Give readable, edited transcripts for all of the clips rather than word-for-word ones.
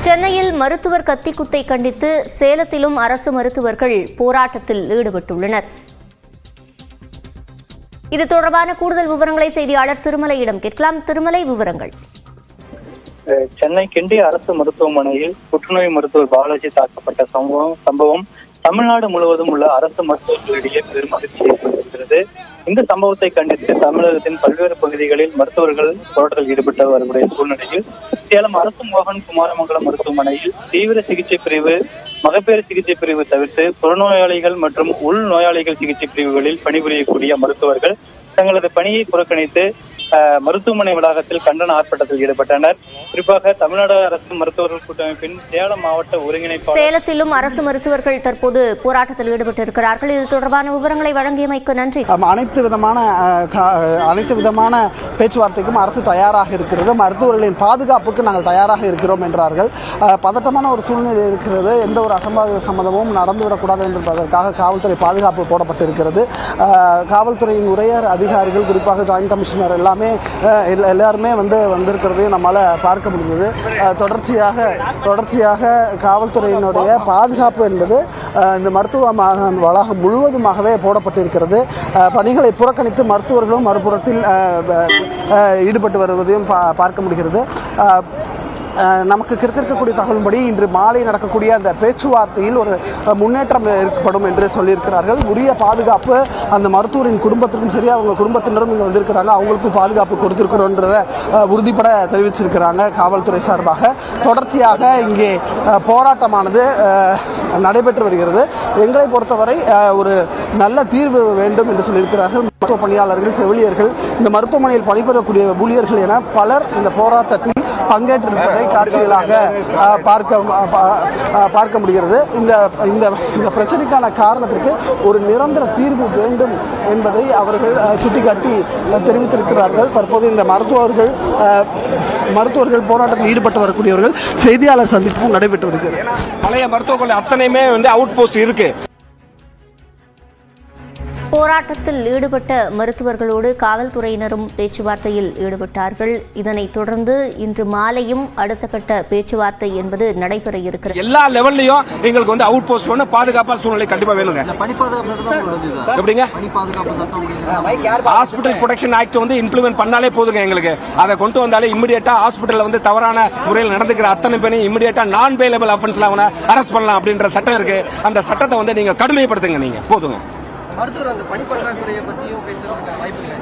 சென்னையில் மருத்துவர் கத்திக்குத்தை கண்டித்து சேலத்திலும் அரசு மருத்துவர்கள் போராட்டத்தில் ஈடுபட்டுள்ளனர். இது தொடர்பான கூடுதல் விவரங்களை செய்தியாளர் திருமலையிடம் கேட்கலாம். திருமலை, விவரங்கள். சென்னை கிண்டி அரசு மருத்துவமனையில் புற்றுநோய் மருத்துவர் பாலாஜி தாக்கப்பட்ட சம்பவம் தமிழ்நாடு முழுவதும் உள்ள அரசு மருத்துவர்களிடையே பெரும் அதிர்ச்சியை ஏற்படுத்துகிறது. இந்த சம்பவத்தை கண்டித்து தமிழகத்தின் பல்வேறு பகுதிகளில் மருத்துவர்கள் போராட்டத்தில் ஈடுபட்டு வரக்கூடிய சூழ்நிலையில் சேலம் அரசு மோகன் குமாரமங்கலம் மருத்துவமனையில் தீவிர சிகிச்சை பிரிவு, மகப்பேறு சிகிச்சை பிரிவு தவிர்த்து புறநோயாளிகள் மற்றும் உள் நோயாளிகள் சிகிச்சை பிரிவுகளில் பணிபுரியக்கூடிய மருத்துவர்கள் தங்களது பணியை புறக்கணித்து மருத்துவமனை வளாகத்தில் கண்டன ஆர்ப்பாட்டத்தில் ஈடுபட்டனர். குறிப்பாக தமிழ்நாடு அரசு மருத்துவர்கள் கூட்டமைப்பின் சேலம் மாவட்ட ஒருங்கிணைப்பாளர் சேலத்திலும் அரசு மருத்துவர்கள் தற்போது போராட்டத்தில் ஈடுபட்டிருக்கிறார்கள். இது தொடர்பான விவரங்களை வழங்கியமைக்கு நன்றி. அனைத்து விதமான பேச்சுவார்த்தைக்கும் அரசு தயாராக இருக்கிறது. மருத்துவர்களின் பாதுகாப்புக்கு நாங்கள் தயாராக இருக்கிறோம் என்றார்கள். பதட்டமான ஒரு சூழ்நிலை இருக்கிறது. எந்த ஒரு அசம்பாவித சம்பவமும் நடந்துவிடக்கூடாது என்பதற்காக காவல்துறை பாதுகாப்பு போடப்பட்டிருக்கிறது. காவல்துறையின் உயர் அதிகாரிகள், குறிப்பாக ஜாயின்ட் கமிஷனர் எல்லாருமே வந்திருக்கிறதையும் நம்மால் பார்க்க முடிந்தது. தொடர்ச்சியாக காவல்துறையினுடைய பாதுகாப்பு என்பது இந்த மருத்துவ வளாகம் முழுவதுமாகவே போடப்பட்டிருக்கிறது. பணிகளை புறக்கணித்து மருத்துவர்களும் மறுபுறத்தில் ஈடுபட்டு வருவதையும் பார்க்க முடிகிறது. நமக்கு கிடைத்திருக்கக்கூடிய தகவல்படி இன்று மாலை நடக்கக்கூடிய அந்த பேச்சுவார்த்தையில் ஒரு முன்னேற்றம் ஏற்படும் என்று சொல்லியிருக்கிறார்கள். உரிய பாதுகாப்பு அந்த மருத்துவரின் குடும்பத்திற்கும் சரி, அவங்க குடும்பத்தினரும் இங்கே வந்திருக்கிறாங்க, அவங்களுக்கும் பாதுகாப்பு கொடுத்திருக்கிறோன்றதை உறுதிப்பட தெரிவிச்சிருக்கிறாங்க காவல்துறை சார்பாக. தொடர்ச்சியாக இங்கே போராட்டமானது நடைபெற்று வருகிறது. எங்களை பொறுத்தவரை ஒரு நல்ல தீர்வு வேண்டும் என்று சொல்லியிருக்கிறார்கள். மருத்துவ பணியாளர்கள், செவிலியர்கள், இந்த மருத்துவமனையில் பணிபுரியக்கூடிய ஊழியர்கள் என பலர் இந்த போராட்டத்தில் பங்கேற்றிருப்பதை காட்சிகளாக பார்க்க முடிகிறது. இந்த பிரச்சனைக்கான காரணத்திற்கு ஒரு நிரந்தர தீர்வு வேண்டும் என்பதை அவர்கள் சுட்டிக்காட்டி தெரிவித்திருக்கிறார்கள். தற்போது இந்த மருத்துவர்கள் போராட்டத்தில் ஈடுபட்டு வரக்கூடியவர்கள் செய்தியாளர் சந்திப்பும் நடைபெற்று வருகிறது. பழைய மருத்துவர்கள் அத்தனையுமே அவுட் போஸ்ட் இருக்கு. போராட்டத்தில் ஈடுபட்ட மருத்துவர்களோடு காவல்துறையினரும் பேச்சுவார்த்தையில் ஈடுபட்டார்கள். இதனைத் தொடர்ந்து இன்று மாலையும் அடுத்த கட்ட பேச்சுவார்த்தை என்பது நடைபெற இருக்கிறது. எல்லா லெவல்லையும் எங்களுக்கு அவுட் போஸ்ட் ஒன்று பாதுகாப்பான சூழ்நிலை கண்டிப்பா வேணுங்க. எப்படிங்க ஹாஸ்பிட்டல் ப்ரொடெக்ஷன் ஆக்ட் இம்ப்ளிமெண்ட் பண்ணாலே போதுங்க. எங்களுக்கு அதை கொண்டு வந்தாலே இமிடியேட்டா ஹாஸ்பிட்டல் தவறான முறையில் நடந்துக்கிற அத்தனை பேரையும் இமிடியேட்டா நான் பேலபிள் அஃபென்ஸ்ல அவனை அரெஸ்ட் பண்ணலாம் அப்படின்ற சட்டம் இருக்கு. அந்த சட்டத்தை நீங்க கடுமைப்படுத்துங்க. நீங்க போதுங்க.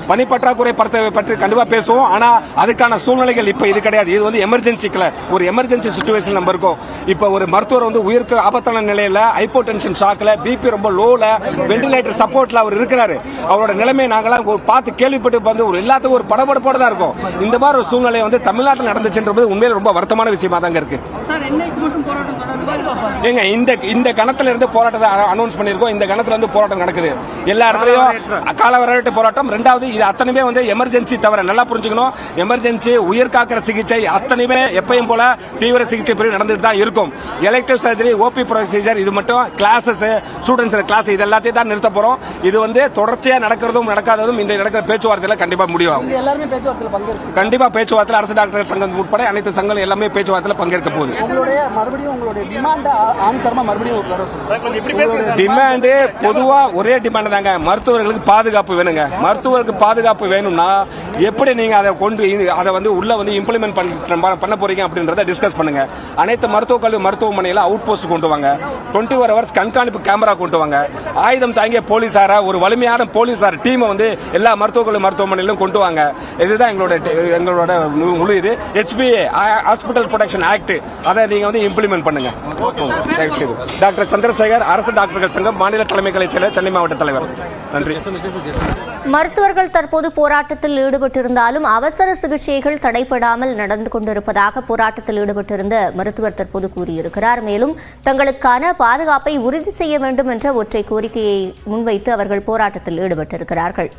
பணிப்பற்றாக்குறை பற்றி கண்டிப்பா பேசுவோம். ஆனா அதுக்கான சூழ்நிலைகள் இப்ப இது கிடையாது. இது எமர்ஜென்சிக்குல ஒரு எமர்ஜென்சி சிச்சுவேஷன் நம்ம இருக்கோம். இப்ப ஒரு மருத்துவர் உயிருக்கு ஆபத்தான நிலையில ஹைப்போடென்ஷன் ஷாக்ல, பிபி ரொம்ப லோல, வெண்டிலேட்டர் சப்போர்ட்ல அவர் இருக்கிறாரு. அவரோட நிலைமை நாங்களாம் பார்த்து கேள்விப்பட்டு ஒரு எல்லாத்துக்கும் ஒரு படபடப்போட தான் இருக்கும். இந்த மாதிரி ஒரு சூழ்நிலை தமிழ்நாட்டில் நடந்துச்சுன்றது உண்மையில ரொம்ப வருத்தமான விஷயமா தாங்க இருக்கு. இந்த கணத்துல இருந்து போராட்டத்தை அனௌன்ஸ் பண்ணிருக்கோம். இந்த கணத்துல இருந்து போராட்டம் நடக்குது எல்லா இடத்துலயும். காலவரையற்ற போராட்டம். ரெண்டாவது, இது அத்தனையுமே எமர்ஜென்சி தவிர நல்லா புரிஞ்சுக்கணும். எமர்ஜென்சி, உயிர் காக்கிற சிகிச்சை அத்தனையுமே எப்பயும் போல தீவிர சிகிச்சை பிரிவு நடந்துட்டு தான் இருக்கும். எலெக்டிவ் சர்ஜரி, ஓபி ப்ரொசீஜர், இது மட்டும் கிளாஸஸ், ஸ்டூடெண்ட்ஸ் கிளாஸ், இது எல்லாத்தையும் தான் நிறுத்த போறோம். இது தொடர்ச்சியா நடக்கிறதும் நடக்காததும் இந்த நடக்கிற பேச்சுவார்த்தையில கண்டிப்பா முடியும். கண்டிப்பா பேச்சுவார்த்தையில் அரசு டாக்டர் சங்கம் உட்பட அனைத்து சங்கங்கள் எல்லாமே பேச்சுவார்த்தையில் பங்கேற்க போகுது. டிமாண்ட் பொதுவா ஒரே டிமாண்ட் தாங்க. மருத்துவர்களுக்கு பாதுகாப்பு வேணுங்க. மருத்துவருக்கு பாதுகாப்பு வேணும்னா எப்படி நீங்க அதை உள்ள இம்ப்ளிமெண்ட் பண்ண போறீங்க அப்படின்றத டிஸ்கஸ் பண்ணுங்க. அனைத்து மருத்துவமனையில அவுட் போஸ்ட் கொண்டு வாங்க. 24 hours கண்காணிப்பு கேமரா கொண்டு வாங்க. ஆயுதம் தாங்கிய போலீசார, ஒரு வலிமையான போலீசார் டீம் எல்லா மருத்துவமனையிலும் கொண்டு வாங்க. இதுதான் எங்களோட முழு இது. HPA ஹாஸ்பிட்டல் ப்ரொடெக்ஷன் ஆக்ட் அதை நீங்க இம்ப்ளிமெண்ட் பண்ணுங்க. டாக்டர் சந்திரசேகர், அரசு டாக்டர்கள் சங்கம், மாநில தலைமை கலை செயலர், சென்னை மாவட்ட தலைவர். நன்றி. மருத்துவர்கள் தற்போது போராட்டத்தில் ஈடுபட்டிருந்தாலும் அவசர சிகிச்சைகள் தடைபடாமல் நடந்து கொண்டிருப்பதாக போராட்டத்தில் ஈடுபட்டிருந்த மருத்துவர் தற்போது கூறியிருக்கிறார். மேலும் தங்களுக்கான பாதுகாப்பை உறுதி செய்ய வேண்டும் என்ற ஒற்றை கோரிக்கையை முன்வைத்து அவர்கள் போராட்டத்தில் ஈடுபட்டிருக்கிறார்கள்.